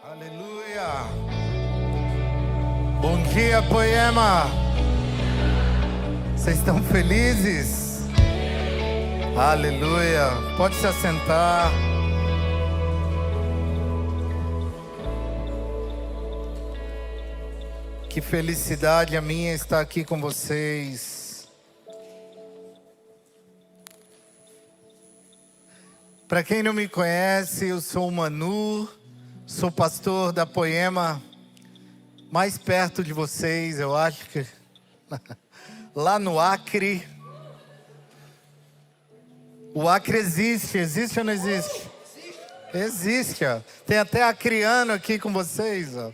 Aleluia! Bom dia, Poema! Vocês estão felizes? Aleluia! Pode se assentar. Que felicidade a minha estar aqui com vocês. Para quem não me conhece, eu sou o Manu. Sou pastor da Poema, mais perto de vocês, eu acho que lá no Acre. O Acre existe ou não existe? Existe, ó. Tem até acreano aqui com vocês, ó.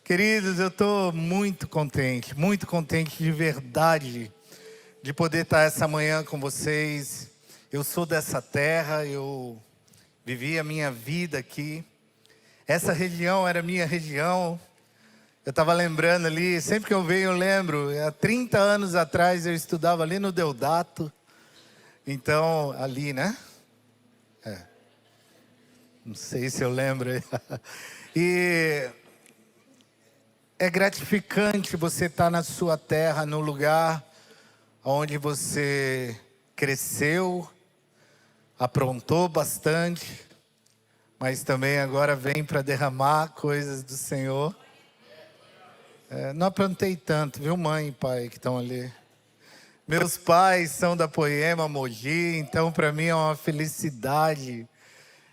Queridos, eu estou muito contente de verdade, de poder estar essa manhã com vocês. Eu sou dessa terra, eu vivi a minha vida aqui. Essa região era minha região. Eu estava lembrando ali, sempre que eu venho eu lembro. Há 30 anos atrás eu estudava ali no Deodato. Então, ali, né? Não sei se eu lembro. E é gratificante você estar na sua terra, no lugar onde você cresceu, aprontou bastante. Mas também agora vem para derramar coisas do Senhor. Não aprontei tanto, viu, mãe e pai que estão ali. Meus pais são da Poema, Mogi, então para mim é uma felicidade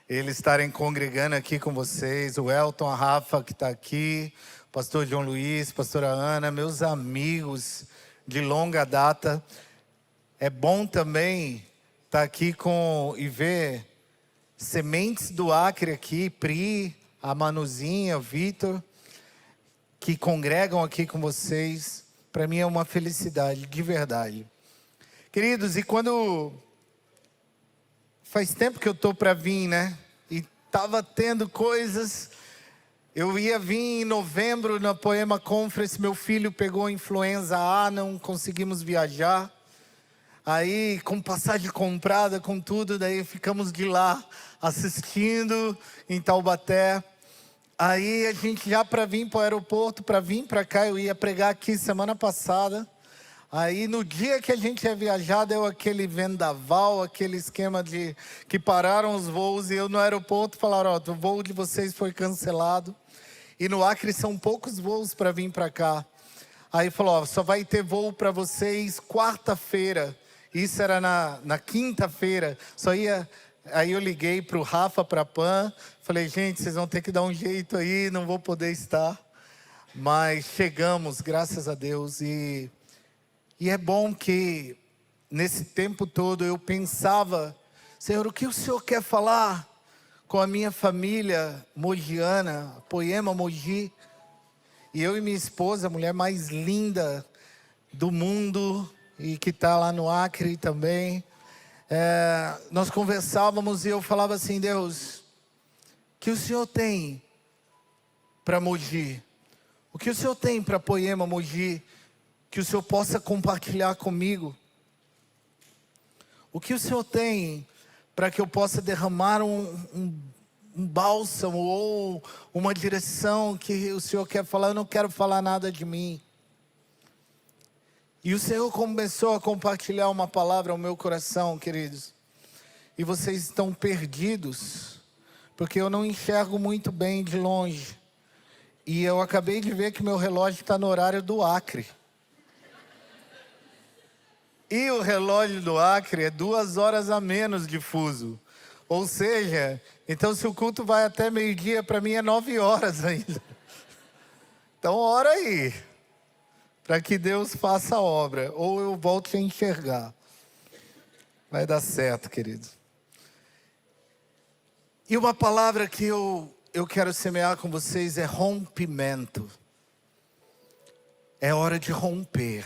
eles estarem congregando aqui com vocês. O Elton, a Rafa que está aqui, o pastor João Luiz, pastora Ana, meus amigos de longa data. É bom também estar aqui e ver sementes do Acre aqui, Pri, a Manuzinha, o Vitor, que congregam aqui com vocês. Para mim é uma felicidade, de verdade. Queridos, e quando faz tempo que eu estou para vir, né? E estava tendo coisas. Eu ia vir em novembro na Poema Conference, meu filho pegou influenza A, não conseguimos viajar. Aí, com passagem comprada, com tudo, daí ficamos de lá, assistindo em Taubaté. Aí, a gente já para vir para o aeroporto, para vir para cá, eu ia pregar aqui semana passada. Aí, no dia que a gente ia viajar, deu aquele vendaval, aquele esquema de que pararam os voos. E eu no aeroporto falaram, ó, o voo de vocês foi cancelado. E no Acre são poucos voos para vir para cá. Aí falou, ó, só vai ter voo para vocês quarta-feira. Isso era na quinta-feira, aí eu liguei para o Rafa, para a Pan, falei, gente, vocês vão ter que dar um jeito aí, não vou poder estar. Mas chegamos, graças a Deus, e é bom que nesse tempo todo eu pensava, Senhor, o que o Senhor quer falar com a minha família mogiana, Poema Mogi? E eu e minha esposa, a mulher mais linda do mundo, e que está lá no Acre também, nós conversávamos e eu falava assim, Deus, o que o Senhor tem para Mogi? O que o Senhor tem para Poema Mogi? Que o Senhor possa compartilhar comigo? O que o Senhor tem para que eu possa derramar um bálsamo ou uma direção que o Senhor quer falar? Eu não quero falar nada de mim. E o Senhor começou a compartilhar uma palavra ao meu coração, queridos. E vocês estão perdidos, porque eu não enxergo muito bem de longe. E eu acabei de ver que meu relógio está no horário do Acre. E o relógio do Acre é 2 horas a menos de fuso. Ou seja, então se o culto vai até meio-dia, para mim é 9 horas ainda. Então ora aí, para que Deus faça a obra, ou eu volte a enxergar. Vai dar certo, querido. E uma palavra que eu quero semear com vocês é rompimento. É hora de romper.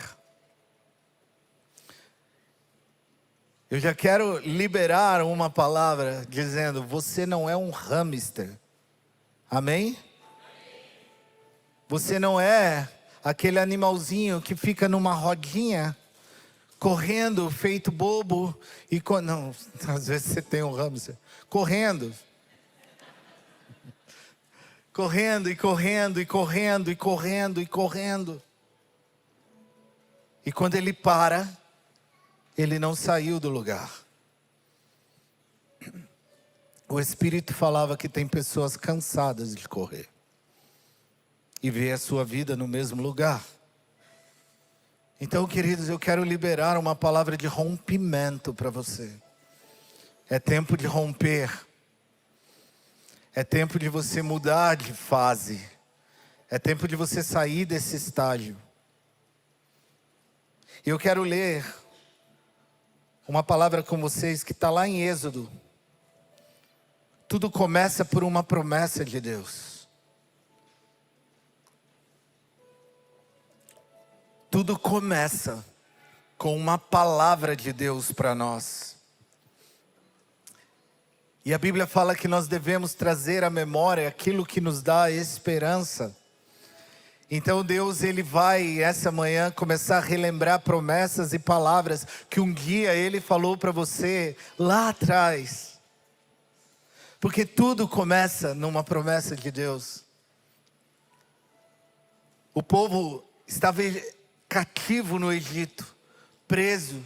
Eu já quero liberar uma palavra dizendo, você não é um hamster. Amém? Você não é aquele animalzinho que fica numa rodinha, correndo, feito bobo. Não, às vezes você tem um hamster. Correndo. correndo e correndo e correndo e correndo e correndo. E quando ele para, ele não saiu do lugar. O Espírito falava que tem pessoas cansadas de correr e ver a sua vida no mesmo lugar. Então, queridos, eu quero liberar uma palavra de rompimento para você. É tempo de romper. É tempo de você mudar de fase. É tempo de você sair desse estágio. E eu quero ler uma palavra com vocês que está lá em Êxodo. Tudo começa por uma promessa de Deus. Tudo começa com uma palavra de Deus para nós. E a Bíblia fala que nós devemos trazer à memória aquilo que nos dá esperança. Então Deus, Ele vai essa manhã começar a relembrar promessas e palavras que um dia Ele falou para você lá atrás. Porque tudo começa numa promessa de Deus. O povo estava cativo no Egito, preso,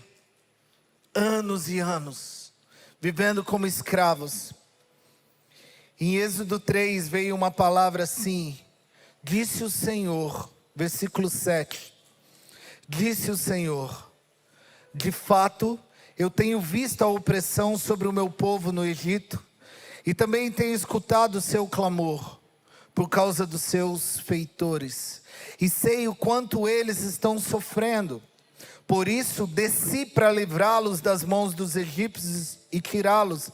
anos e anos, vivendo como escravos. Em Êxodo 3 veio uma palavra assim: disse o Senhor, versículo 7, disse o Senhor, de fato, eu tenho visto a opressão sobre o meu povo no Egito, e também tenho escutado o seu clamor, por causa dos seus feitores, e sei o quanto eles estão sofrendo. Por isso desci para livrá-los das mãos dos egípcios e tirá-los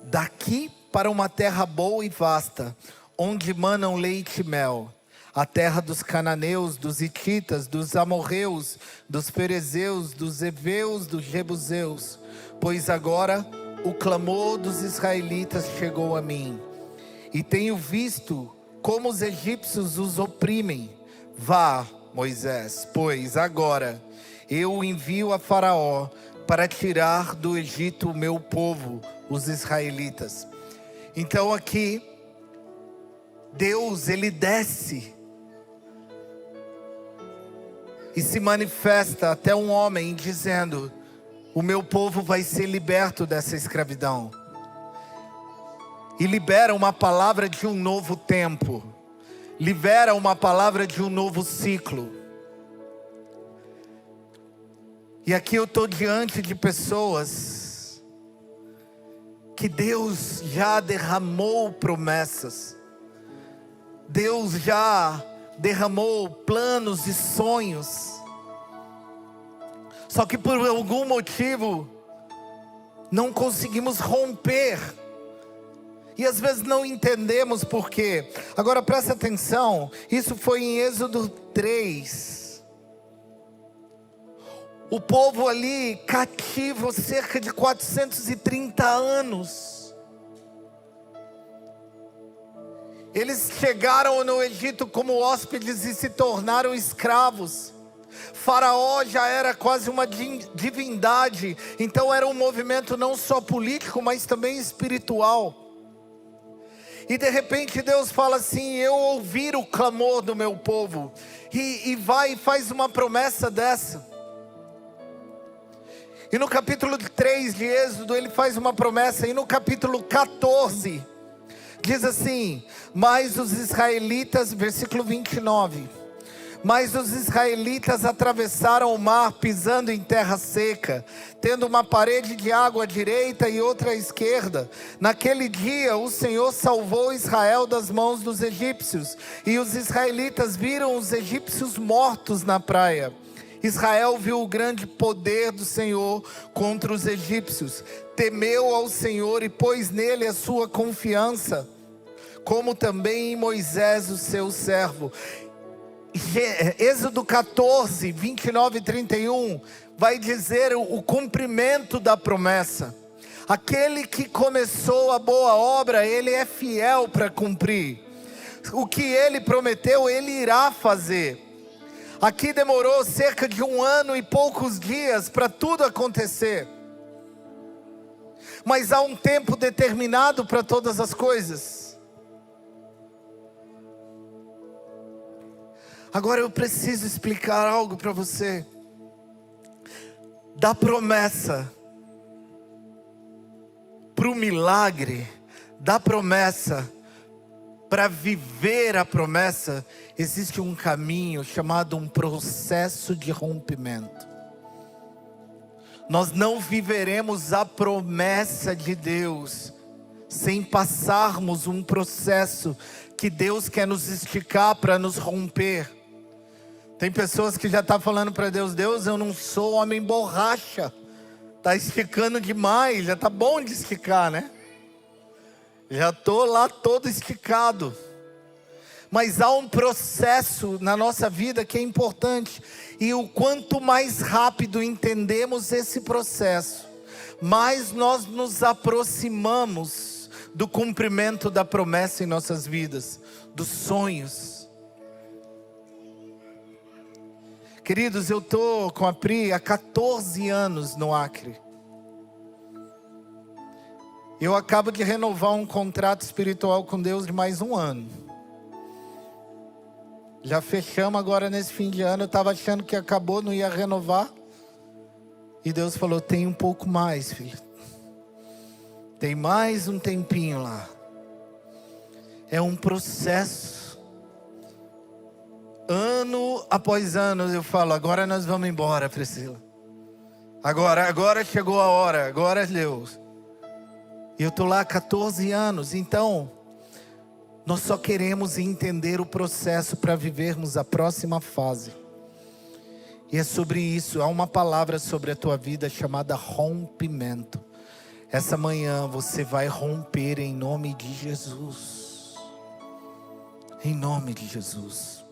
daqui para uma terra boa e vasta, onde manam leite e mel, a terra dos cananeus, dos hititas, dos amorreus, dos ferezeus, dos heveus, dos jebuseus. Pois agora o clamor dos israelitas chegou a mim, e tenho visto como os egípcios os oprimem. Vá, Moisés, pois agora eu envio a Faraó para tirar do Egito o meu povo, os israelitas. Então aqui, Deus, Ele desce e se manifesta até um homem dizendo: o meu povo vai ser liberto dessa escravidão. E libera uma palavra de um novo tempo. Libera uma palavra de um novo ciclo. E aqui eu estou diante de pessoas que Deus já derramou promessas. Deus já derramou planos e sonhos. Só que por algum motivo não conseguimos romper. E às vezes não entendemos por quê. Agora presta atenção, isso foi em Êxodo 3. O povo ali cativo cerca de 430 anos. Eles chegaram no Egito como hóspedes e se tornaram escravos. Faraó já era quase uma divindade. Então era um movimento não só político, mas também espiritual. E de repente Deus fala assim: eu ouvi o clamor do meu povo. E vai e faz uma promessa dessa. E no capítulo 3 de Êxodo ele faz uma promessa. E no capítulo 14 diz assim: mas os israelitas, versículo 29. Mas os israelitas atravessaram o mar pisando em terra seca, tendo uma parede de água à direita e outra à esquerda. Naquele dia o Senhor salvou Israel das mãos dos egípcios, e os israelitas viram os egípcios mortos na praia. Israel viu o grande poder do Senhor contra os egípcios, temeu ao Senhor e pôs nele a sua confiança, como também em Moisés o seu servo. Êxodo 14, 29 e 31 vai dizer o cumprimento da promessa. Aquele que começou a boa obra, ele é fiel para cumprir. O que ele prometeu, ele irá fazer. Aqui demorou cerca de 1 ano e poucos dias para tudo acontecer. Mas há um tempo determinado para todas as coisas. Agora eu preciso explicar algo para você. Da promessa para o milagre, da promessa para viver a promessa, existe um caminho chamado um processo de rompimento. Nós não viveremos a promessa de Deus sem passarmos um processo que Deus quer nos esticar para nos romper. Tem pessoas que já estão falando para Deus: Deus, eu não sou homem borracha, está esticando demais, já está bom de esticar, né? Já estou lá todo esticado. Mas há um processo na nossa vida que é importante. E o quanto mais rápido entendemos esse processo, mais nós nos aproximamos do cumprimento da promessa em nossas vidas, dos sonhos. Queridos, eu estou com a Pri há 14 anos no Acre. Eu acabo de renovar um contrato espiritual com Deus de mais um ano. Já fechamos agora nesse fim de ano. Eu estava achando que acabou, não ia renovar. E Deus falou: tem um pouco mais, filho. Tem mais um tempinho lá. É um processo. Ano após ano eu falo: agora nós vamos embora, Priscila. Agora chegou a hora, agora Deus. E eu estou lá há 14 anos, então nós só queremos entender o processo para vivermos a próxima fase. E é sobre isso, há uma palavra sobre a tua vida chamada rompimento. Essa manhã você vai romper em nome de Jesus. Em nome de Jesus.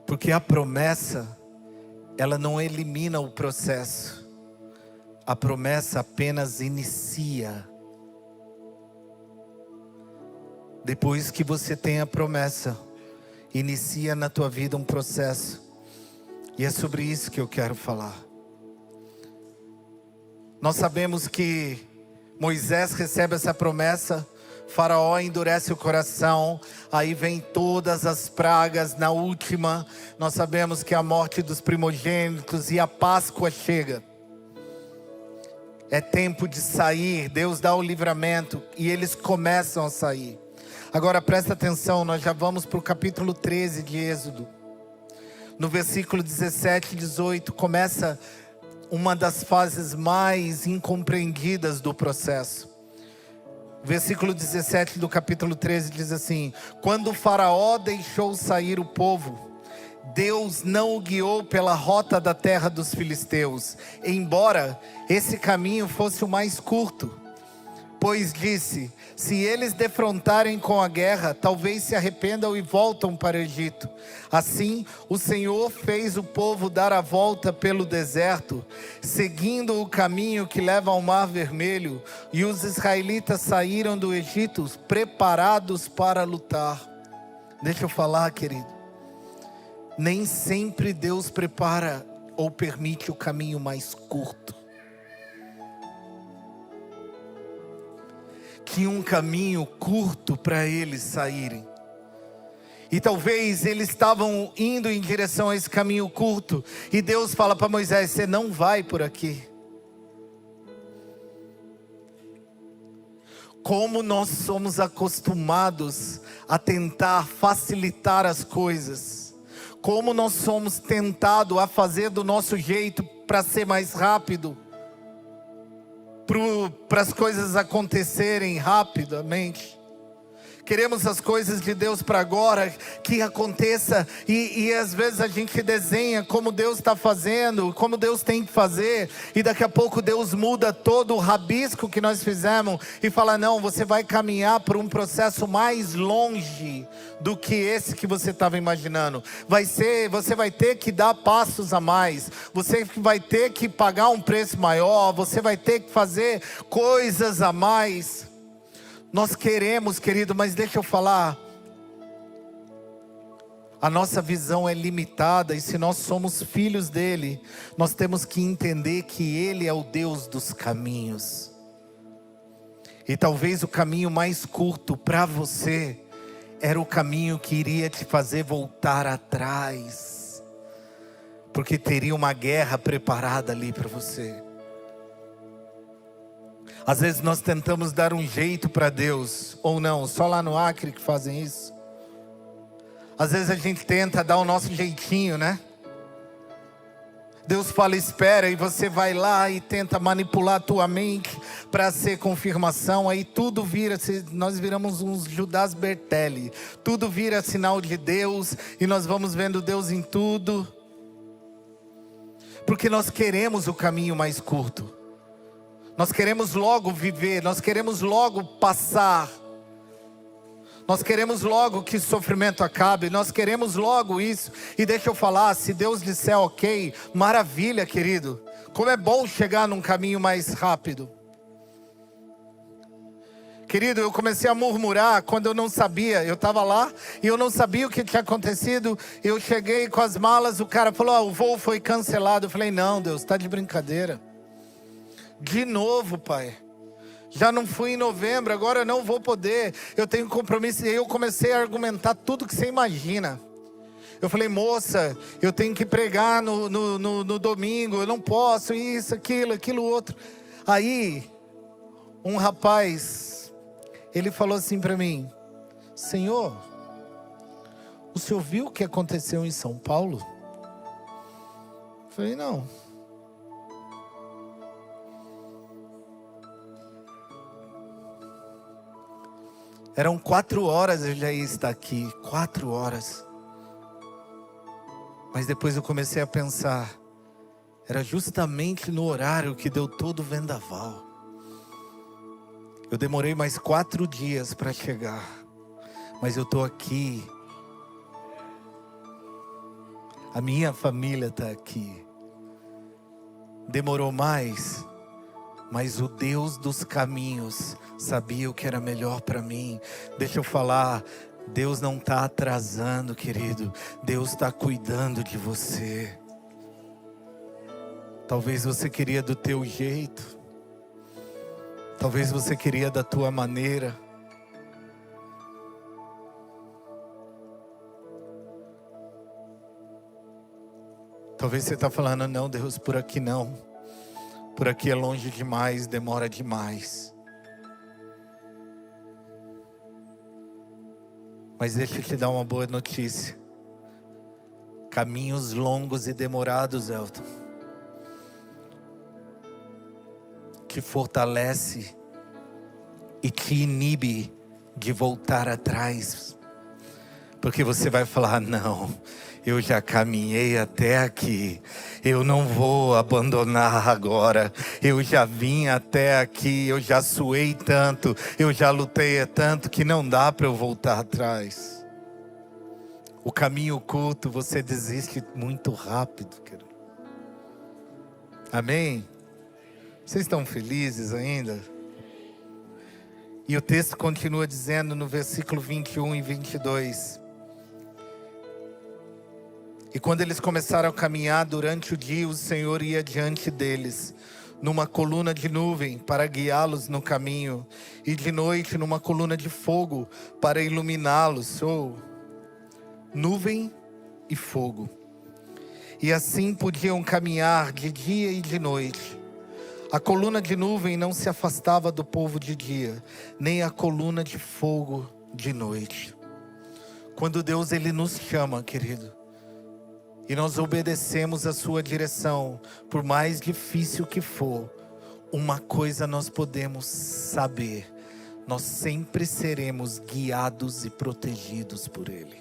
Porque a promessa, ela não elimina o processo. A promessa apenas inicia. Depois que você tem a promessa, inicia na tua vida um processo. E é sobre isso que eu quero falar. Nós sabemos que Moisés recebe essa promessa, Faraó endurece o coração, aí vem todas as pragas. Na última, nós sabemos que é a morte dos primogênitos e a Páscoa chega. É tempo de sair, Deus dá o livramento e eles começam a sair. Agora presta atenção, nós já vamos para o capítulo 13 de Êxodo. No versículo 17 e 18 começa uma das fases mais incompreendidas do processo. Versículo 17 do capítulo 13 diz assim: quando o Faraó deixou sair o povo, Deus não o guiou pela rota da terra dos filisteus, embora esse caminho fosse o mais curto. Pois disse: se eles defrontarem com a guerra, talvez se arrependam e voltam para o Egito. Assim, o Senhor fez o povo dar a volta pelo deserto, seguindo o caminho que leva ao Mar Vermelho, e os israelitas saíram do Egito preparados para lutar. Deixa eu falar, querido. Nem sempre Deus prepara ou permite o caminho mais curto. Tinha um caminho curto para eles saírem. E talvez eles estavam indo em direção a esse caminho curto. E Deus fala para Moisés: você não vai por aqui. Como nós somos acostumados a tentar facilitar as coisas. Como nós somos tentados a fazer do nosso jeito para ser mais rápido. Para as coisas acontecerem rapidamente. Queremos as coisas de Deus para agora, que aconteça, e às vezes a gente desenha como Deus está fazendo, como Deus tem que fazer, e daqui a pouco Deus muda todo o rabisco que nós fizemos, e fala: não, você vai caminhar por um processo mais longe do que esse que você estava imaginando. Você vai ter que dar passos a mais, você vai ter que pagar um preço maior, você vai ter que fazer coisas a mais. Nós queremos, querido, mas deixa eu falar. A nossa visão é limitada, e se nós somos filhos dele, nós temos que entender que ele é o Deus dos caminhos. E talvez o caminho mais curto para você era o caminho que iria te fazer voltar atrás, porque teria uma guerra preparada ali para você. Às vezes nós tentamos dar um jeito para Deus, ou não, só lá no Acre que fazem isso. Às vezes a gente tenta dar o nosso jeitinho, né? Deus fala espera e você vai lá e tenta manipular a tua mente para ser confirmação. Aí tudo vira, nós viramos uns Judas Bertelli. Tudo vira sinal de Deus e nós vamos vendo Deus em tudo. Porque nós queremos o caminho mais curto. Nós queremos logo viver, nós queremos logo passar. Nós queremos logo que o sofrimento acabe, nós queremos logo isso. E deixa eu falar, se Deus disser ok, maravilha, querido. Como é bom chegar num caminho mais rápido. Querido, eu comecei a murmurar quando eu não sabia. Eu estava lá e eu não sabia o que tinha acontecido. Eu cheguei com as malas, o cara falou, o voo foi cancelado. Eu falei, não, Deus, está de brincadeira. De novo, pai. Já não fui em novembro, agora eu não vou poder. Eu tenho compromisso. E aí eu comecei a argumentar tudo que você imagina. Eu falei, moça, eu tenho que pregar no domingo. Eu não posso, isso, aquilo outro. Aí, um rapaz, ele falou assim para mim, Senhor, o senhor viu o que aconteceu em São Paulo? Eu falei, não. Eram 4 horas, eu já ia estar aqui, 4 horas. Mas depois eu comecei a pensar, era justamente no horário que deu todo o vendaval. Eu demorei mais 4 dias para chegar, mas eu estou aqui. A minha família está aqui. Demorou mais, mas o Deus dos caminhos sabia o que era melhor para mim. Deixa eu falar, Deus não está atrasando, querido. Deus está cuidando de você. Talvez você queria do teu jeito. Talvez você queria da tua maneira. Talvez você está falando, não, Deus, por aqui não. Por aqui é longe demais, demora demais. Mas deixa eu te dar uma boa notícia. Caminhos longos e demorados, Elton, te fortalece e te inibe de voltar atrás. Porque você vai falar, não, eu já caminhei até aqui, eu não vou abandonar agora, eu já vim até aqui, eu já suei tanto, eu já lutei tanto que não dá para eu voltar atrás. O caminho oculto você desiste muito rápido, querido. Amém? Vocês estão felizes ainda? E o texto continua dizendo no versículo 21 e 22. E quando eles começaram a caminhar durante o dia, o Senhor ia diante deles, numa coluna de nuvem para guiá-los no caminho, e de noite numa coluna de fogo para iluminá-los. Nuvem e fogo. E assim podiam caminhar de dia e de noite. A coluna de nuvem não se afastava do povo de dia, nem a coluna de fogo de noite. Quando Deus ele nos chama, querido, e nós obedecemos a sua direção, por mais difícil que for, uma coisa nós podemos saber: nós sempre seremos guiados e protegidos por Ele.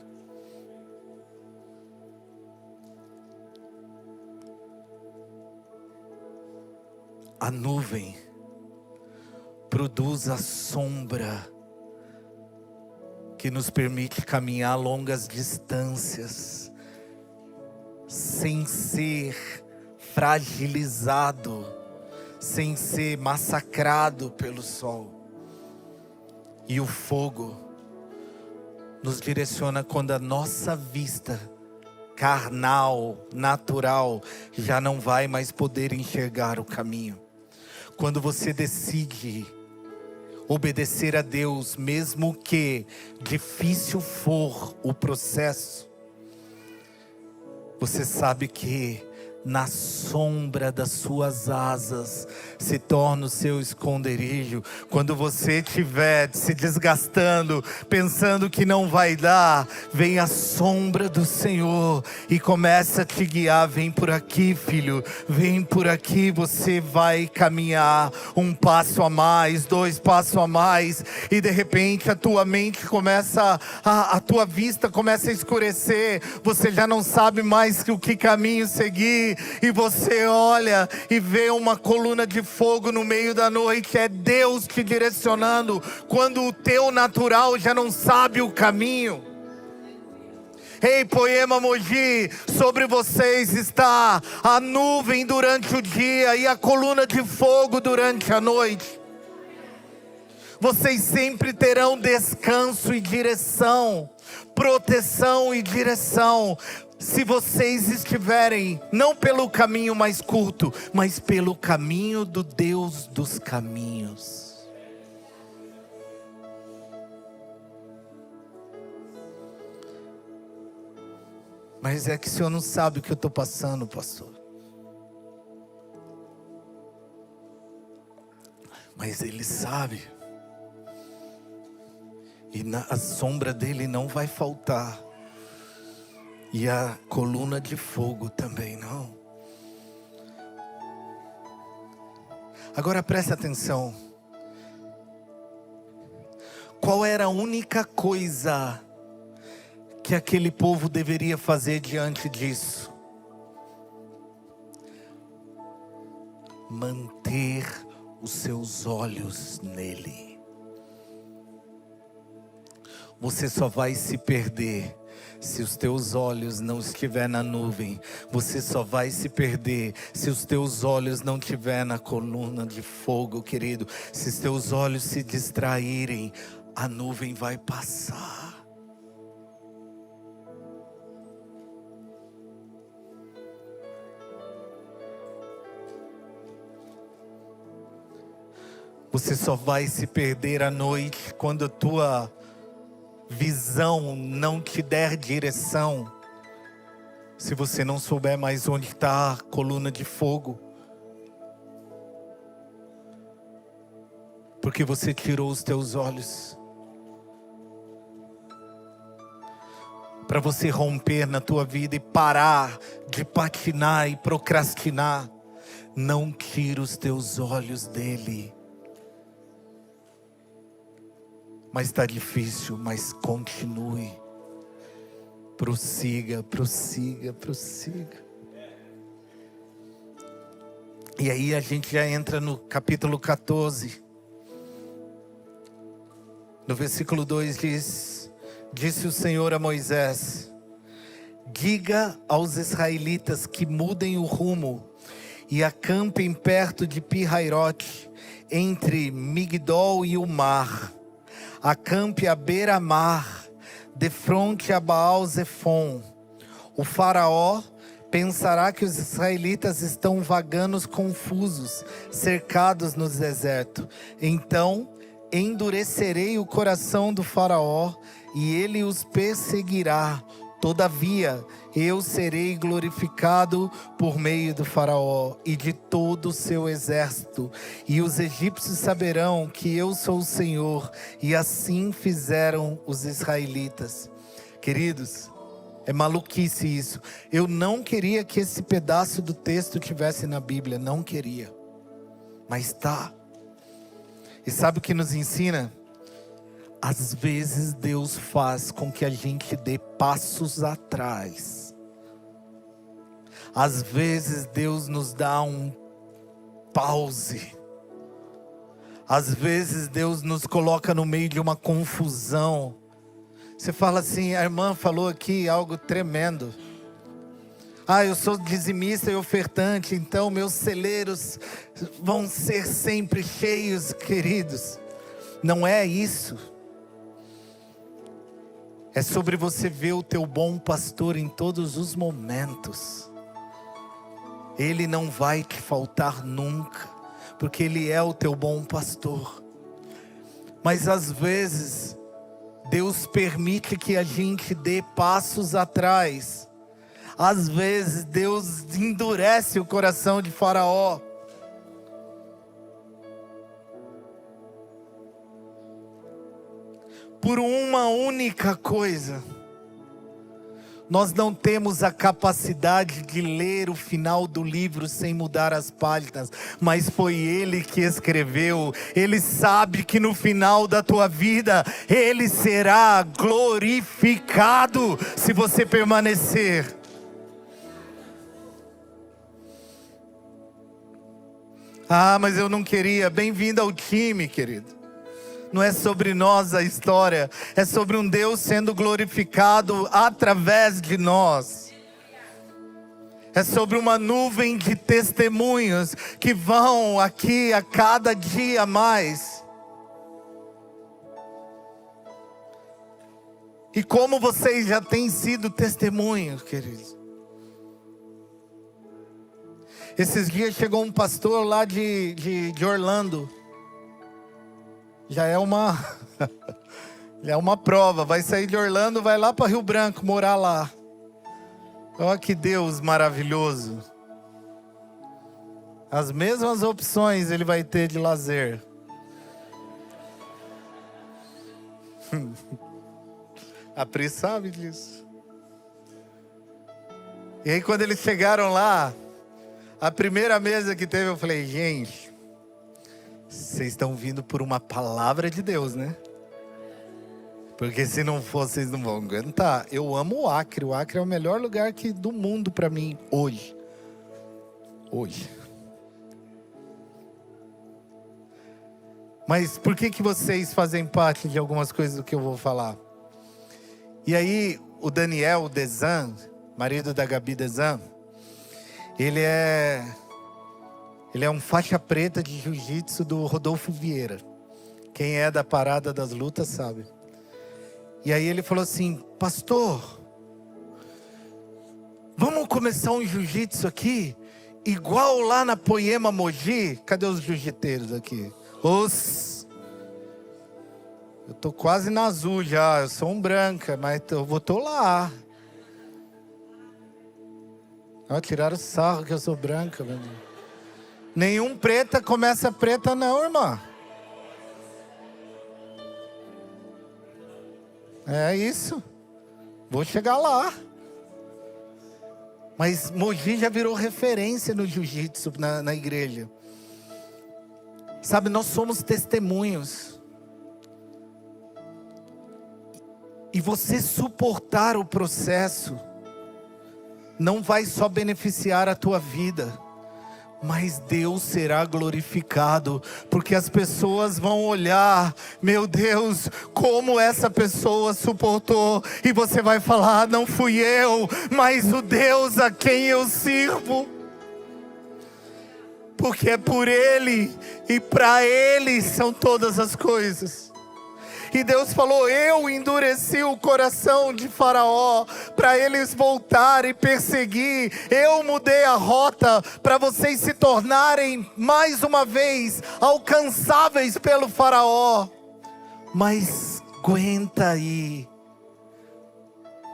A nuvem produz a sombra que nos permite caminhar longas distâncias, sem ser fragilizado, sem ser massacrado pelo sol. E o fogo nos direciona quando a nossa vista carnal, natural, já não vai mais poder enxergar o caminho. Quando você decide obedecer a Deus, mesmo que difícil for o processo, você sabe que na sombra das suas asas se torna o seu esconderijo. Quando você estiver se desgastando, pensando que não vai dar, vem a sombra do Senhor e começa a te guiar. Vem por aqui, filho, vem por aqui. Você vai caminhar um passo a mais, 2 passos a mais, e de repente a tua mente começa, a tua vista começa a escurecer. Você já não sabe mais o que caminho seguir, e você olha e vê uma coluna de fogo no meio da noite. É Deus te direcionando quando o teu natural já não sabe o caminho. Ei, Poema Mogi, sobre vocês está a nuvem durante o dia e a coluna de fogo durante a noite. Vocês sempre terão descanso e direção, proteção e direção, se vocês estiverem não pelo caminho mais curto, mas pelo caminho do Deus dos caminhos. Mas é que o senhor não sabe o que eu estou passando, pastor. Mas Ele sabe. E a sombra dele não vai faltar. E a coluna de fogo também não. Agora preste atenção. Qual era a única coisa que aquele povo deveria fazer diante disso? Manter os seus olhos nele. Você só vai se perder se os teus olhos não estiver na nuvem. Você só vai se perder se os teus olhos não estiver na coluna de fogo, querido. Se os teus olhos se distraírem, a nuvem vai passar. Você só vai se perder à noite quando a tua visão não te der direção. Se você não souber mais onde está a coluna de fogo, porque você tirou os teus olhos. Para você romper na tua vida e parar de patinar e procrastinar, não tira os teus olhos dele. Mas está difícil, mas continue. Prossiga, prossiga, prossiga. E aí a gente já entra no capítulo 14. No versículo 2 diz: disse o Senhor a Moisés: diga aos israelitas que mudem o rumo e acampem perto de Pi-Hairote, entre Migdol e o mar. Acampe à beira-mar, defronte a Baal-Zefon. O faraó pensará que os israelitas estão vagando confusos, cercados no deserto. Então endurecerei o coração do faraó e ele os perseguirá. Todavia, eu serei glorificado por meio do faraó e de todo o seu exército. E os egípcios saberão que eu sou o Senhor. E assim fizeram os israelitas. Queridos, é maluquice isso. Eu não queria que esse pedaço do texto tivesse na Bíblia. Não queria. Mas está. E sabe o que nos ensina? Às vezes Deus faz com que a gente dê passos atrás. Às vezes Deus nos dá um pause. Às vezes Deus nos coloca no meio de uma confusão. Você fala assim, a irmã falou aqui algo tremendo. Eu sou dizimista e ofertante, então meus celeiros vão ser sempre cheios, queridos. Não é isso. É sobre você ver o teu bom pastor em todos os momentos. Ele não vai te faltar nunca, porque Ele é o teu bom pastor. Mas às vezes, Deus permite que a gente dê passos atrás. Às vezes, Deus endurece o coração de Faraó. Por uma única coisa. Nós não temos a capacidade de ler o final do livro sem mudar as páginas, mas foi Ele que escreveu. Ele sabe que no final da tua vida, Ele será glorificado se você permanecer. Ah, mas eu não queria. Bem-vindo ao time, querido. Não é sobre nós a história, é sobre um Deus sendo glorificado através de nós. É sobre uma nuvem de testemunhos que vão aqui a cada dia mais. E como vocês já têm sido testemunhos, queridos. Esses dias chegou um pastor lá de Orlando. Já é uma prova. Vai sair de Orlando, vai lá para Rio Branco, morar lá. Olha que Deus maravilhoso. As mesmas opções ele vai ter de lazer. A Pri sabe disso. E aí quando eles chegaram lá, a primeira mesa que teve, eu falei, gente, vocês estão vindo por uma palavra de Deus, né? Porque se não for, vocês não vão aguentar. Eu amo o Acre. O Acre é o melhor lugar do mundo para mim hoje. Hoje. Mas por que vocês fazem parte de algumas coisas do que eu vou falar? E aí, o Daniel Desan, marido da Gabi Desan, ele é um faixa preta de jiu-jitsu do Rodolfo Vieira. Quem é da parada das lutas sabe. E aí ele falou assim, pastor, vamos começar um jiu-jitsu aqui, igual lá na Poema Mogi? Cadê os jiu-jiteiros aqui? Eu tô quase na azul já, eu sou um branca, mas eu tô lá. Tiraram o sarro que eu sou branca, meu Deus. Nenhum preta começa preta não, irmã. É isso. Vou chegar lá. Mas Mogi já virou referência no jiu-jitsu na igreja. Sabe, nós somos testemunhos. E você suportar o processo não vai só beneficiar a tua vida, mas Deus será glorificado, porque as pessoas vão olhar, meu Deus, como essa pessoa suportou, e você vai falar, não fui eu, mas o Deus a quem eu sirvo, porque é por Ele, e para Ele são todas as coisas. E Deus falou, eu endureci o coração de Faraó, para eles voltarem e perseguir. Eu mudei a rota, para vocês se tornarem, mais uma vez, alcançáveis pelo Faraó. Mas aguenta aí,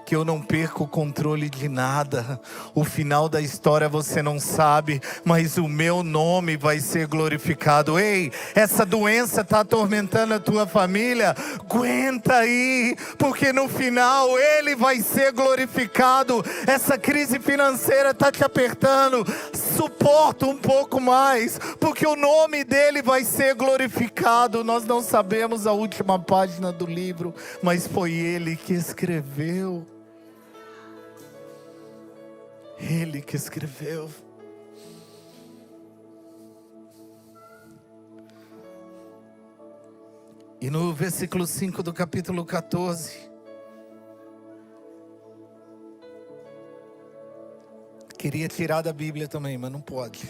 que eu não perco o controle de nada. O final da história você não sabe, mas o meu nome vai ser glorificado. Ei, essa doença está atormentando a tua família? Aguenta aí, porque no final Ele vai ser glorificado. Essa crise financeira está te apertando, suporta um pouco mais, porque o nome dEle vai ser glorificado. Nós não sabemos a última página do livro, mas foi Ele que escreveu. Ele que escreveu. E no versículo 5 do capítulo 14, queria tirar da Bíblia também, mas não pode.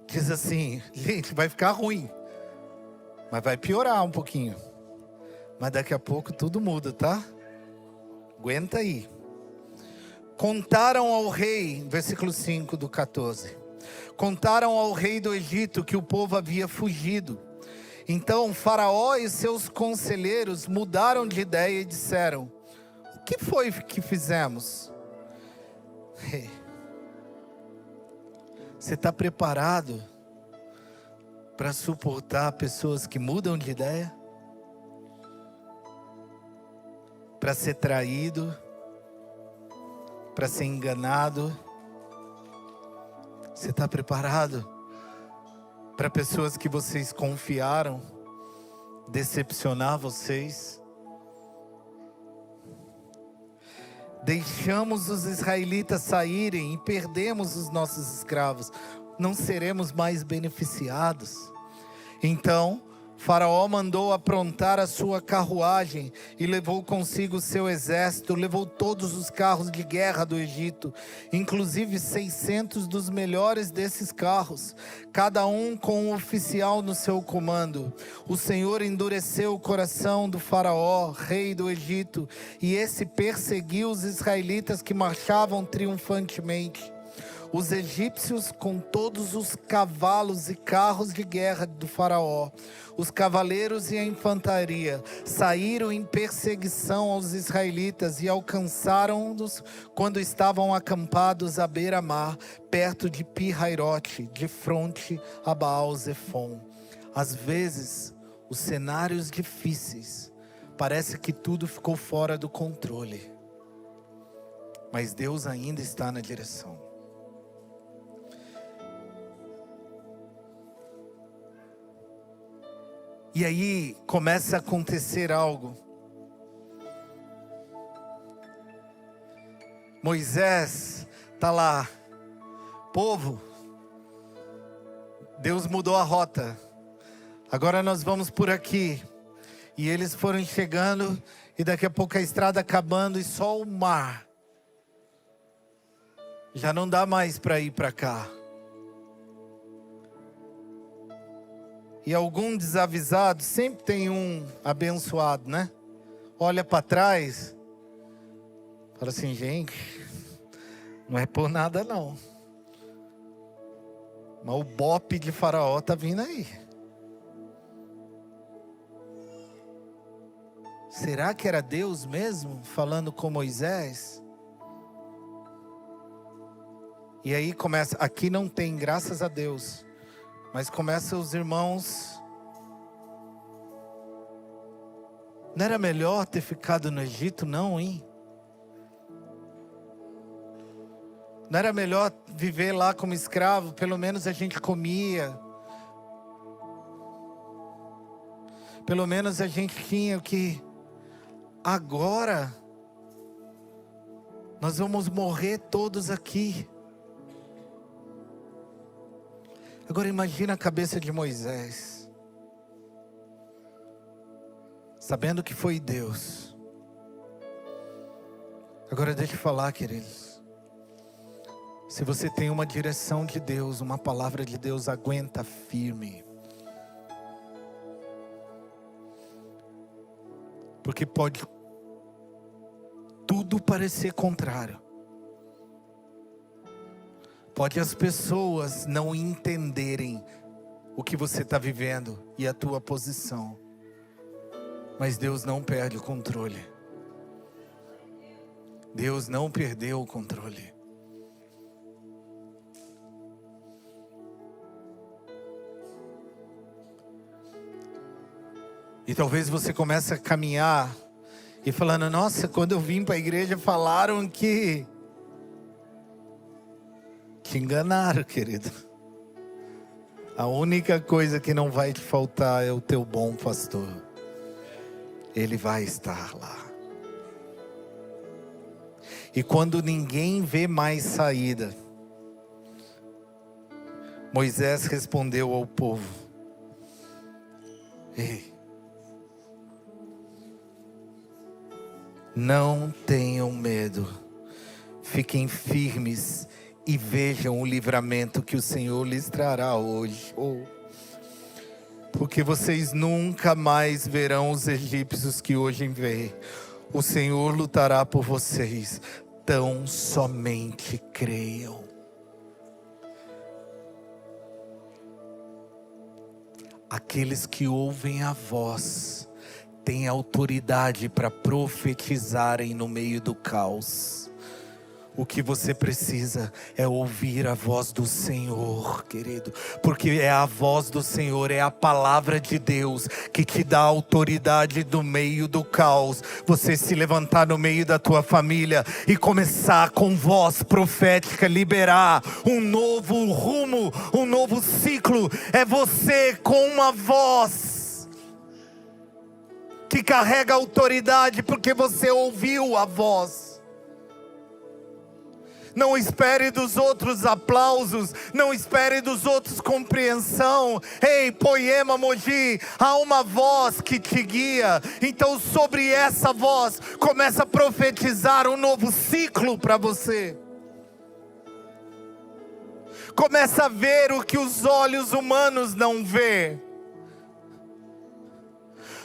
Diz assim, gente, vai ficar ruim, mas vai piorar um pouquinho. Mas daqui a pouco tudo muda, tá? Aguenta aí. Contaram ao rei, versículo 5 do 14. Contaram ao rei do Egito que o povo havia fugido Então Faraó e seus conselheiros mudaram de ideia e disseram: o que foi que fizemos? Você está preparado para suportar pessoas que mudam de ideia? Para ser traído? Para ser enganado? Você está preparado para pessoas que vocês confiaram decepcionar vocês? Deixamos os israelitas saírem e perdemos os nossos escravos. Não seremos mais beneficiados? Então Faraó mandou aprontar a sua carruagem e levou consigo o seu exército, levou todos os carros de guerra do Egito, inclusive 600 dos melhores desses carros, cada um com um oficial no seu comando. O Senhor endureceu o coração do Faraó, rei do Egito, e esse perseguiu os israelitas que marchavam triunfantemente. Os egípcios, com todos os cavalos e carros de guerra do Faraó, os cavaleiros e a infantaria, saíram em perseguição aos israelitas e alcançaram-nos quando estavam acampados à beira-mar, perto de Pi-Hairote, de fronte a Baal-Zefon. Às vezes, os cenários difíceis, parece que tudo ficou fora do controle, mas Deus ainda está na direção. E aí começa a acontecer algo. Moisés está lá. Povo, Deus mudou a rota. Agora nós vamos por aqui. E eles foram chegando e daqui a pouco a estrada acabando e só o mar. Já não dá mais para ir para cá. E algum desavisado, sempre tem um abençoado, né? Olha para trás, fala assim: gente, não é por nada não, mas o bope de Faraó está vindo aí. Será que era Deus mesmo falando com Moisés? E aí começa, aqui não tem, graças a Deus. Mas começa os irmãos. Não era melhor ter ficado no Egito, não, hein? Não era melhor viver lá como escravo? Pelo menos a gente comia. Pelo menos a gente tinha o que. Agora nós vamos morrer todos aqui. Agora imagina a cabeça de Moisés, sabendo que foi Deus. Agora deixa eu falar, queridos. Se você tem uma direção de Deus, uma palavra de Deus, aguenta firme. Porque pode tudo parecer contrário. Pode as pessoas não entenderem o que você está vivendo e a tua posição. Mas Deus não perde o controle. Deus não perdeu o controle. E talvez você comece a caminhar e falando: nossa, quando eu vim para a igreja falaram que... Te enganaram, querido. A única coisa que não vai te faltar é o teu bom pastor. Ele vai estar lá. E quando ninguém vê mais saída, Moisés respondeu ao povo: ei, não tenham medo, fiquem firmes e vejam o livramento que o Senhor lhes trará hoje. Porque vocês nunca mais verão os egípcios que hoje veem. O Senhor lutará por vocês. Tão somente creiam. Aqueles que ouvem a voz têm autoridade para profetizarem no meio do caos. O que você precisa é ouvir a voz do Senhor, querido. Porque é a voz do Senhor, é a palavra de Deus que te dá autoridade no meio do caos. Você se levantar no meio da tua família e começar com voz profética, liberar um novo rumo, um novo ciclo. É você com uma voz que carrega autoridade porque você ouviu a voz. Não espere dos outros aplausos, não espere dos outros compreensão. Ei, Poema Mogi, há uma voz que te guia. Então sobre essa voz, começa a profetizar um novo ciclo para você. Começa a ver o que os olhos humanos não vê.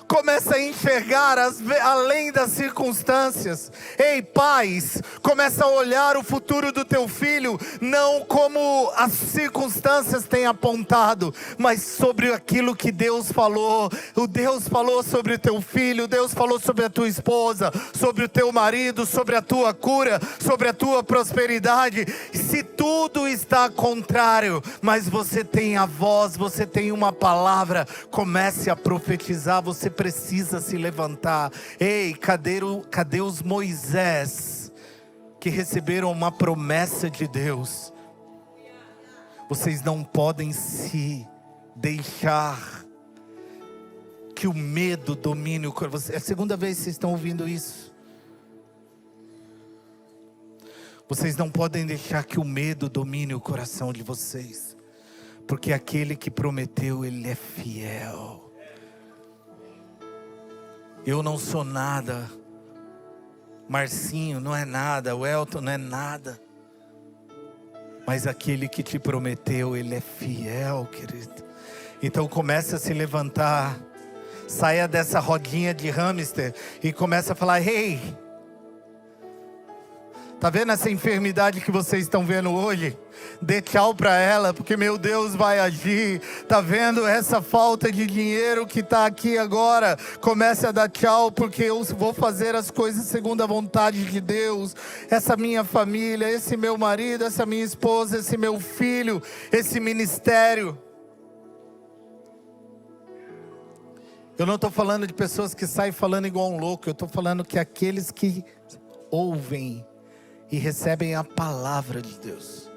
Começa a enxergar além das circunstâncias. Ei, pais, começa a olhar o futuro do teu filho, não como as circunstâncias têm apontado, mas sobre aquilo que Deus falou. O Deus falou sobre o teu filho, Deus falou sobre a tua esposa, sobre o teu marido, sobre a tua cura, sobre a tua prosperidade. Se tudo está contrário, mas você tem a voz, você tem uma palavra, comece a profetizar. Você precisa se levantar. Ei, cadê os Moisés que receberam uma promessa de Deus? Vocês não podem se deixar que o medo domine o coração. É a segunda vez que vocês estão ouvindo isso. Vocês não podem deixar que o medo domine o coração de vocês, porque aquele que prometeu, ele é fiel. Eu não sou nada, Marcinho não é nada, o Elton não é nada, mas aquele que te prometeu, ele é fiel, querido. Então comece a se levantar, saia dessa rodinha de hamster e comece a falar: ei, tá vendo essa enfermidade que vocês estão vendo hoje? Dê tchau para ela, porque meu Deus vai agir. Tá vendo essa falta de dinheiro que está aqui agora? Comece a dar tchau, porque eu vou fazer as coisas segundo a vontade de Deus. Essa minha família, esse meu marido, essa minha esposa, esse meu filho, esse ministério. Eu não estou falando de pessoas que saem falando igual um louco. Eu estou falando que aqueles que ouvem e recebem a palavra de Deus,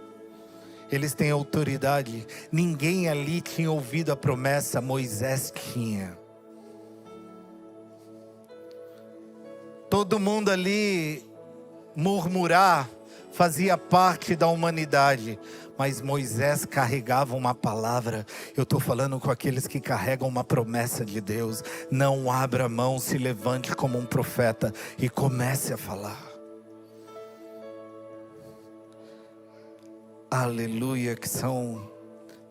eles têm autoridade. Ninguém ali tinha ouvido a promessa, Moisés tinha. Todo mundo ali murmurar fazia parte da humanidade, mas Moisés carregava uma palavra. Eu estou falando com aqueles que carregam uma promessa de Deus. Não abra mão, se levante como um profeta e comece a falar. Aleluia, que são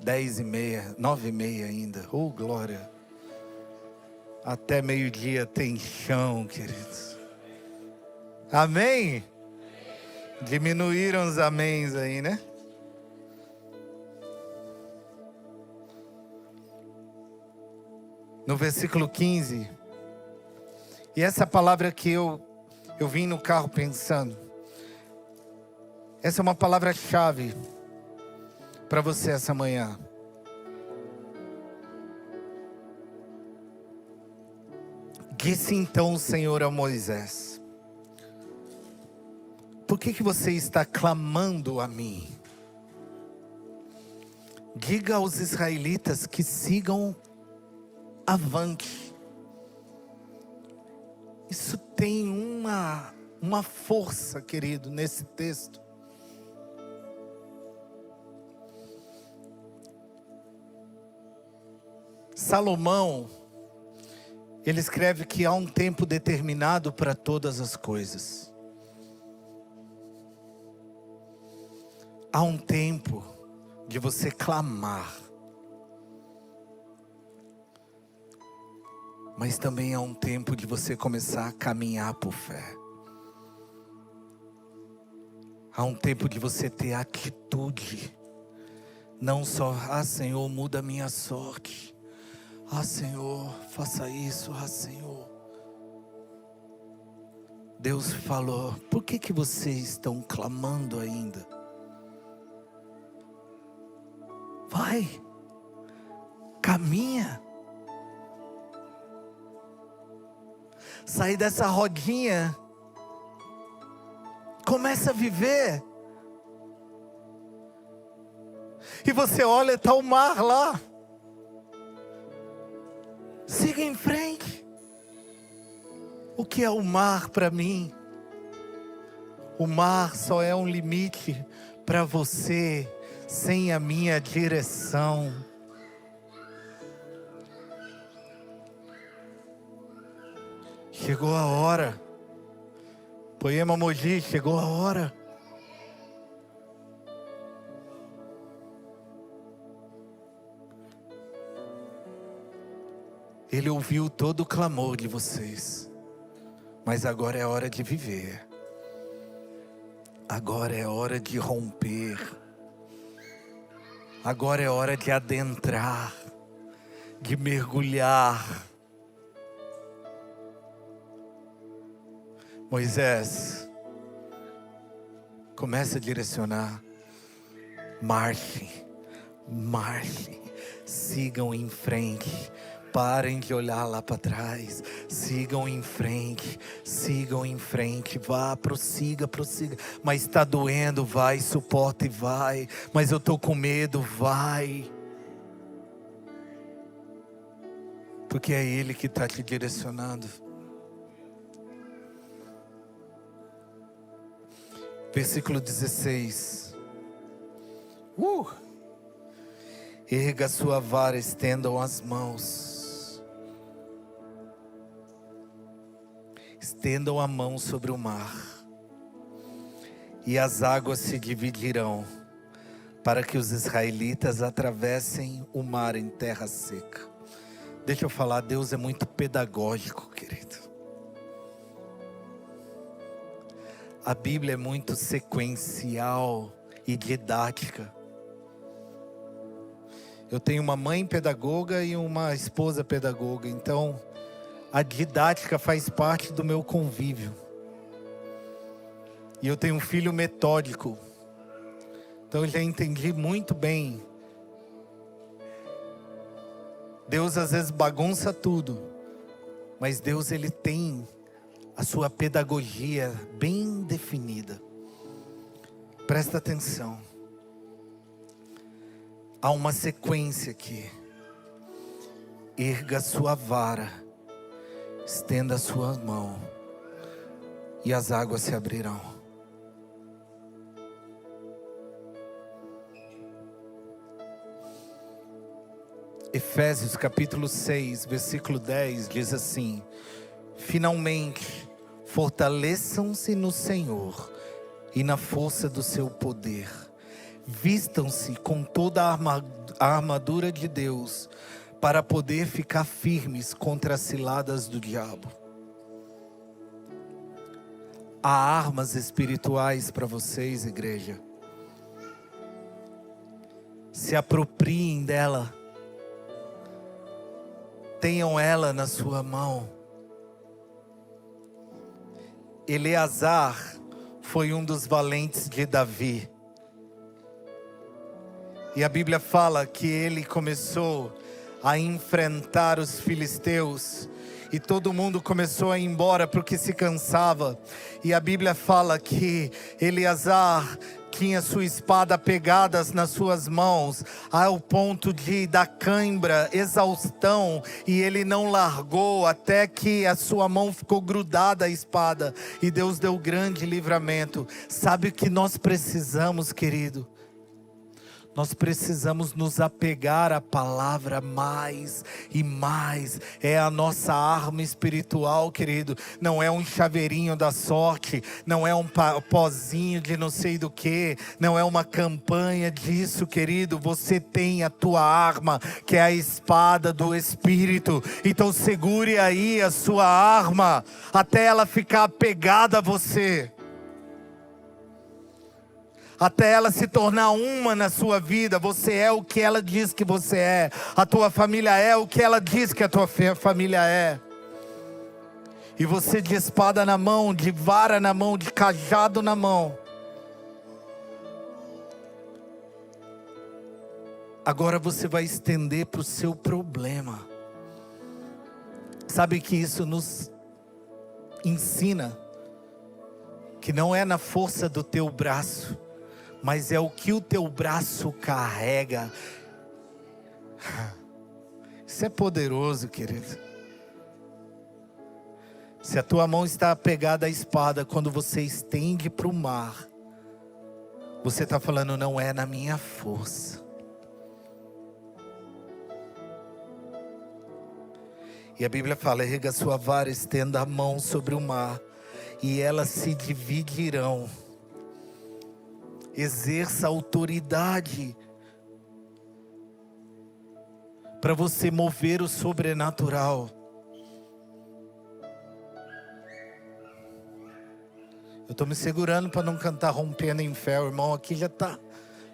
10h30, 9h30 ainda. Oh, glória. Até meio-dia tem chão, queridos. Amém? Diminuíram os améns aí, né? No versículo 15. E essa palavra que eu vim no carro pensando. Essa é uma palavra-chave para você essa manhã. Disse então o Senhor a Moisés: por que você está clamando a mim? Diga aos israelitas que sigam avante. Isso tem uma força, querido, nesse texto. Salomão, ele escreve que há um tempo determinado para todas as coisas. Há um tempo de você clamar, mas também há um tempo de você começar a caminhar por fé. Há um tempo de você ter atitude, não só: Senhor, muda a minha sorte. Ah, Senhor, faça isso, ah, Senhor. Deus falou, por que vocês estão clamando ainda? Vai, caminha. Sai dessa rodinha. Começa a viver. E você olha, está o mar lá. Siga em frente. O que é o mar para mim? O mar só é um limite para você sem a minha direção. Chegou a hora. Poema Mogi, chegou a hora. Ele ouviu todo o clamor de vocês. Mas agora é hora de viver. Agora é hora de romper. Agora é hora de adentrar, de mergulhar. Moisés, comece a direcionar. Marchem, marchem, sigam em frente. Parem de olhar lá para trás. Sigam em frente. Sigam em frente. Vá, prossiga, prossiga. Mas está doendo, vai, suporta e vai. Mas eu estou com medo, vai. Porque é Ele que está te direcionando. Versículo 16. Erga sua vara, estendam as mãos. Estendam a mão sobre o mar, e as águas se dividirão, para que os israelitas atravessem o mar em terra seca. Deixa eu falar, Deus é muito pedagógico, querido. A Bíblia é muito sequencial e didática. Eu tenho uma mãe pedagoga e uma esposa pedagoga, então a didática faz parte do meu convívio. E eu tenho um filho metódico. Então eu já entendi muito bem. Deus às vezes bagunça tudo. Mas Deus, Ele tem a sua pedagogia bem definida. Presta atenção. Há uma sequência aqui. Erga sua vara. Estenda a sua mão, e as águas se abrirão. Efésios capítulo 6, versículo 10 diz assim: finalmente, fortaleçam-se no Senhor e na força do seu poder. Vistam-se com toda a armadura de Deus, para poder ficar firmes contra as ciladas do diabo. Há armas espirituais para vocês, igreja. Se apropriem dela. Tenham ela na sua mão. Eleazar foi um dos valentes de Davi. E a Bíblia fala que ele começou a enfrentar os filisteus, e todo mundo começou a ir embora porque se cansava. E a Bíblia fala que Eleazar tinha sua espada pegadas nas suas mãos, ao ponto de dar cãibra, exaustão, e ele não largou até que a sua mão ficou grudada à espada, e Deus deu grande livramento. Sabe o que nós precisamos, querido? Nós precisamos nos apegar à palavra mais e mais. É a nossa arma espiritual, querido. Não é um chaveirinho da sorte. Não é um pozinho de não sei do que. Não é uma campanha disso, querido. Você tem a tua arma, que é a espada do Espírito. Então segure aí a sua arma, até ela ficar apegada a você. até ela se tornar uma na sua vida. Você é o que ela diz que você é. A tua família é o que ela diz que a tua família é. E você de espada na mão, de vara na mão, de cajado na mão. Agora você vai estender para o seu problema. Sabe que isso nos ensina que não é na força do teu braço, mas é o que o teu braço carrega. Isso é poderoso, querido. Se a tua mão está apegada à espada, quando você estende para o mar, você está falando, não é na minha força. E a Bíblia fala, erga a sua vara, estenda a mão sobre o mar, e elas se dividirão. Exerça autoridade para você mover o sobrenatural. Eu estou me segurando para não cantar rompendo em fé, o irmão aqui já está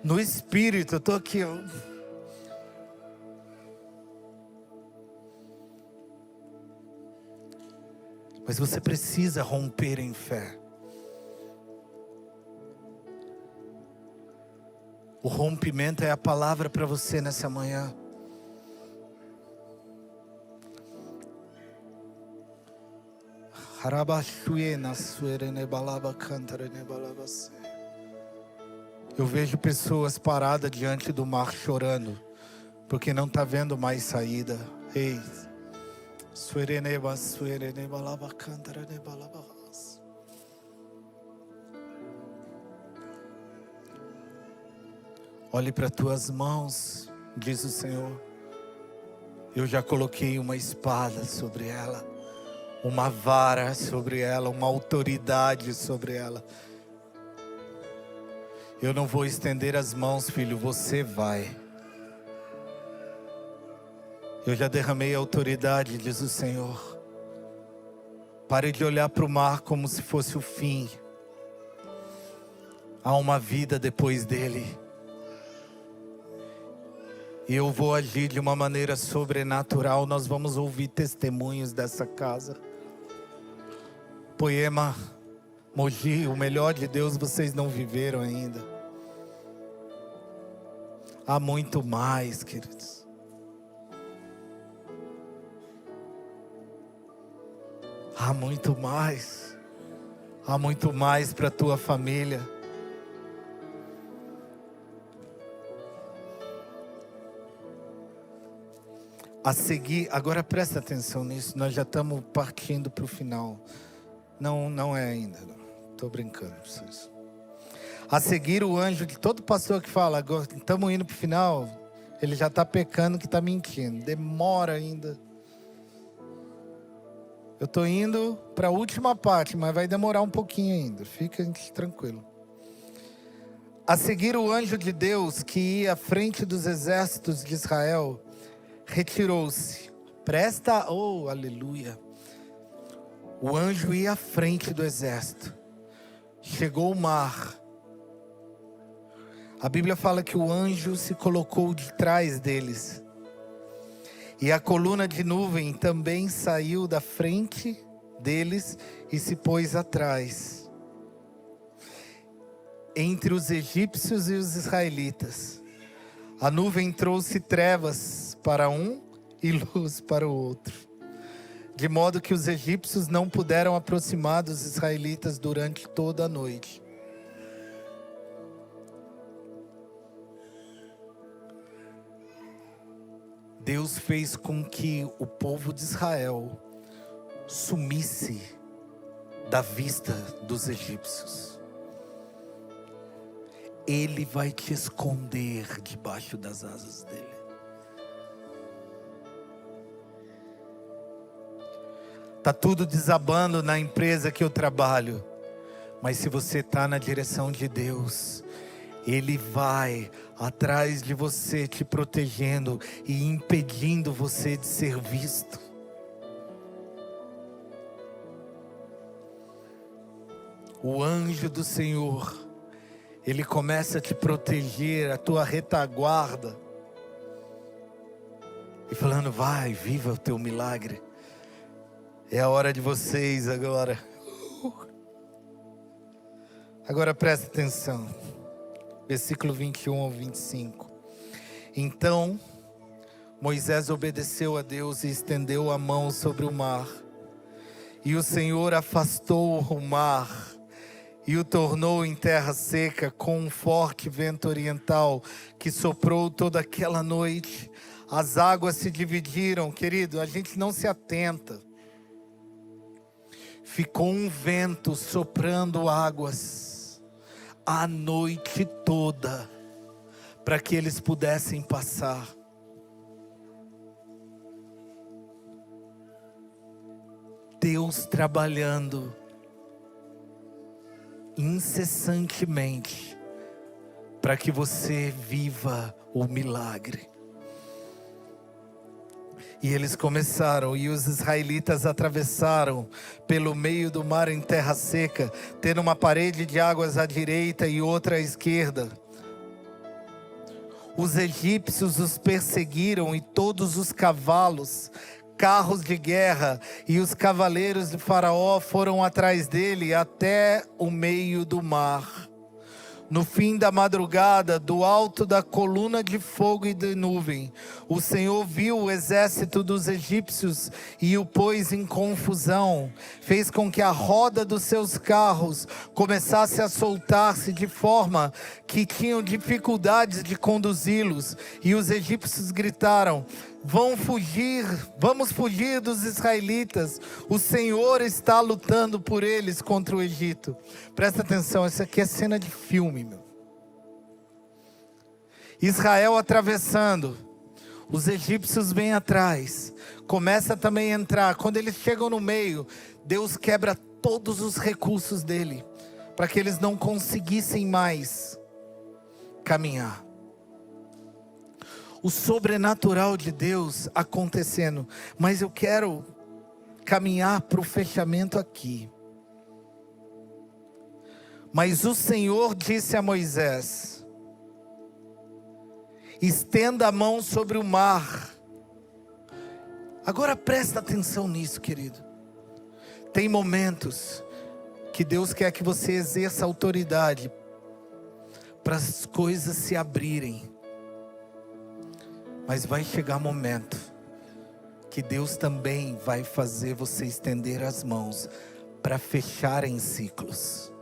no espírito, eu estou aqui, ó. Mas você precisa romper em fé. O rompimento é a palavra para você nessa manhã. Eu vejo pessoas paradas diante do mar chorando, porque não está vendo mais saída. Ei. Olhe para tuas mãos, diz o Senhor. Eu já coloquei uma espada sobre ela, uma vara sobre ela, uma autoridade sobre ela. Eu não vou estender as mãos, filho, você vai. Eu já derramei a autoridade, diz o Senhor. Pare de olhar para o mar como se fosse o fim. Há uma vida depois dele. E eu vou agir de uma maneira sobrenatural. Nós vamos ouvir testemunhos dessa casa. Poema, Mogi, o melhor de Deus vocês não viveram ainda. Há muito mais, queridos. Há muito mais. Há muito mais para a tua família. A seguir, agora presta atenção nisso, nós já estamos partindo para o final. Não é ainda, estou brincando com vocês. A seguir o anjo de todo pastor que fala, agora estamos indo para o final, ele já está pecando que está mentindo, demora ainda. Eu estou indo para a última parte, mas vai demorar um pouquinho ainda, fica tranquilo. A seguir o anjo de Deus que ia à frente dos exércitos de Israel, retirou-se. Presta, oh, aleluia. O anjo ia à frente do exército. Chegou o mar. A Bíblia fala que o anjo se colocou de trás deles. E a coluna de nuvem também saiu da frente deles e se pôs atrás. Entre os egípcios e os israelitas. A nuvem trouxe trevas para um e luz para o outro. De modo que os egípcios não puderam aproximar dos israelitas durante toda a noite. Deus fez com que o povo de Israel sumisse da vista dos egípcios. Ele vai te esconder debaixo das asas dele. Está tudo desabando na empresa que eu trabalho. Mas se você está na direção de Deus, Ele vai atrás de você, te protegendo e impedindo você de ser visto. O anjo do Senhor Ele começa a te proteger, a tua retaguarda. E falando, vai, viva o teu milagre. É a hora de vocês agora. Agora presta atenção. Versículo 21 ao 25. Então, Moisés obedeceu a Deus e estendeu a mão sobre o mar. E o Senhor afastou o mar e o tornou em terra seca com um forte vento oriental que soprou toda aquela noite. As águas se dividiram, querido, a gente não se atenta. Ficou um vento soprando águas a noite toda, para que eles pudessem passar. Deus trabalhando incessantemente para que você viva o milagre. E eles começaram, e os israelitas atravessaram pelo meio do mar em terra seca, tendo uma parede de águas à direita e outra à esquerda. Os egípcios os perseguiram e todos os cavalos, carros de guerra e os cavaleiros de Faraó foram atrás dele até o meio do mar. No fim da madrugada, do alto da coluna de fogo e de nuvem, o Senhor viu o exército dos egípcios e o pôs em confusão. Fez com que a roda dos seus carros começasse a soltar-se de forma que tinham dificuldades de conduzi-los. E os egípcios gritaram: vamos fugir dos israelitas. O Senhor está lutando por eles contra o Egito. Presta atenção, isso aqui é cena de filme, meu. Israel atravessando, os egípcios vêm atrás, começa também a entrar. Quando eles chegam no meio, Deus quebra todos os recursos dele, para que eles não conseguissem mais caminhar. O sobrenatural de Deus acontecendo. Mas eu quero caminhar para o fechamento aqui. Mas o Senhor disse a Moisés: estenda a mão sobre o mar. Agora presta atenção nisso, querido. Tem momentos que Deus quer que você exerça autoridade para as coisas se abrirem. Mas vai chegar momento que Deus também vai fazer você estender as mãos para fecharem ciclos.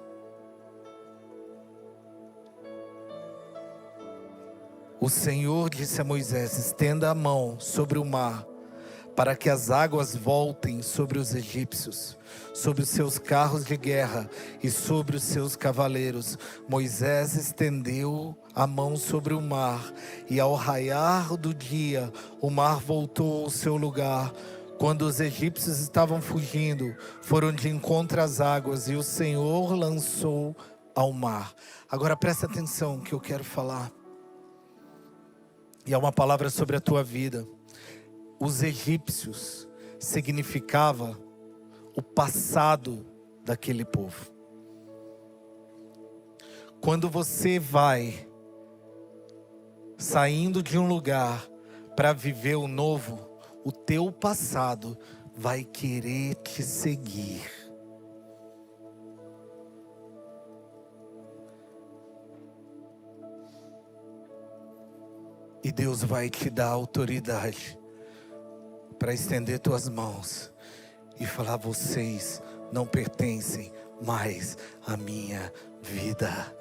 O Senhor disse a Moisés: estenda a mão sobre o mar, para que as águas voltem sobre os egípcios, sobre os seus carros de guerra e sobre os seus cavaleiros. Moisés estendeu a mão sobre o mar, e ao raiar do dia, o mar voltou ao seu lugar. Quando os egípcios estavam fugindo, foram de encontro às águas, e o Senhor lançou ao mar. Agora presta atenção no que eu quero falar. E é uma palavra sobre a tua vida. Os egípcios significava o passado daquele povo. Quando você vai saindo de um lugar para viver o novo, o teu passado vai querer te seguir. E Deus vai te dar autoridade para estender tuas mãos e falar: vocês não pertencem mais à minha vida.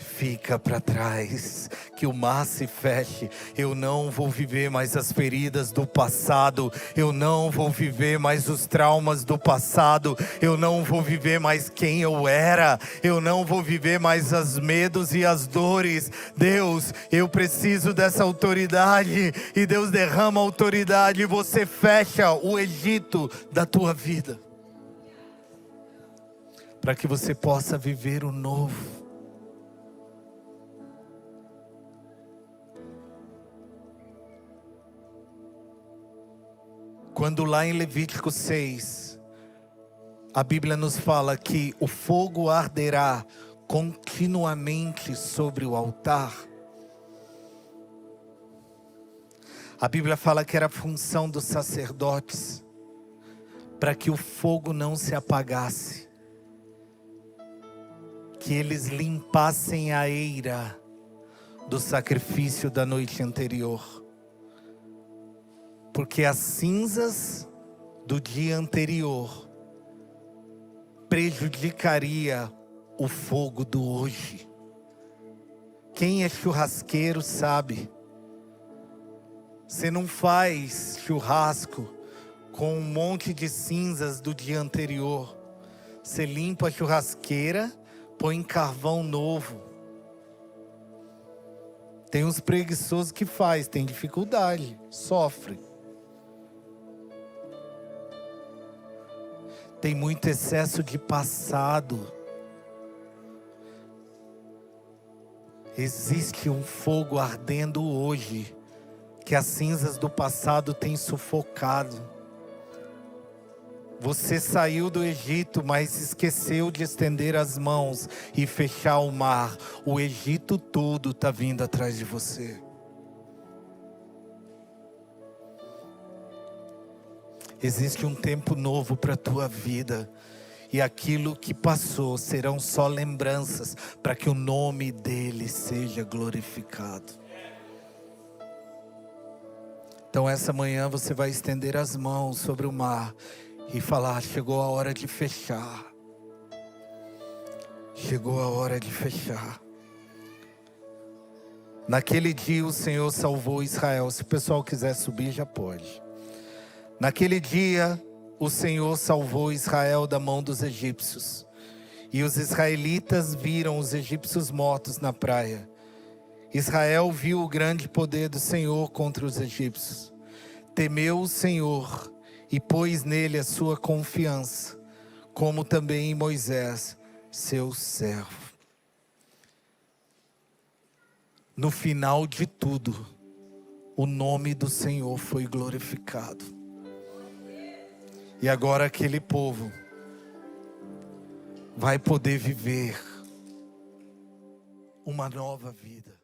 Fica para trás, que o mar se feche. Eu não vou viver mais as feridas do passado. Eu não vou viver mais os traumas do passado. Eu não vou viver mais quem eu era. Eu não vou viver mais os medos e as dores. Deus, eu preciso dessa autoridade. E Deus derrama autoridade, e você fecha o Egito da tua vida, para que você possa viver o novo. Quando lá em Levítico 6, a Bíblia nos fala que o fogo arderá continuamente sobre o altar. A Bíblia fala que era a função dos sacerdotes para que o fogo não se apagasse, que eles limpassem a eira do sacrifício da noite anterior, porque as cinzas do dia anterior prejudicaria o fogo do hoje. Quem é churrasqueiro sabe. Você não faz churrasco com um monte de cinzas do dia anterior. Você limpa a churrasqueira, põe carvão novo. Tem uns preguiçosos que faz, tem dificuldade, sofre. Tem muito excesso de passado. Existe um fogo ardendo hoje, que as cinzas do passado têm sufocado. Você saiu do Egito, mas esqueceu de estender as mãos e fechar o mar. O Egito todo está vindo atrás de você. Existe um tempo novo para a tua vida. E aquilo que passou serão só lembranças para que o nome dele seja glorificado. Então essa manhã você vai estender as mãos sobre o mar e falar: chegou a hora de fechar. Chegou a hora de fechar. Naquele dia o Senhor salvou Israel. Se o pessoal quiser subir, já pode. Naquele dia o Senhor salvou Israel da mão dos egípcios. E os israelitas viram os egípcios mortos na praia. Israel viu o grande poder do Senhor contra os egípcios. Temeu o Senhor e pôs nele a sua confiança, como também em Moisés, seu servo. No final de tudo, o nome do Senhor foi glorificado. E agora aquele povo vai poder viver uma nova vida.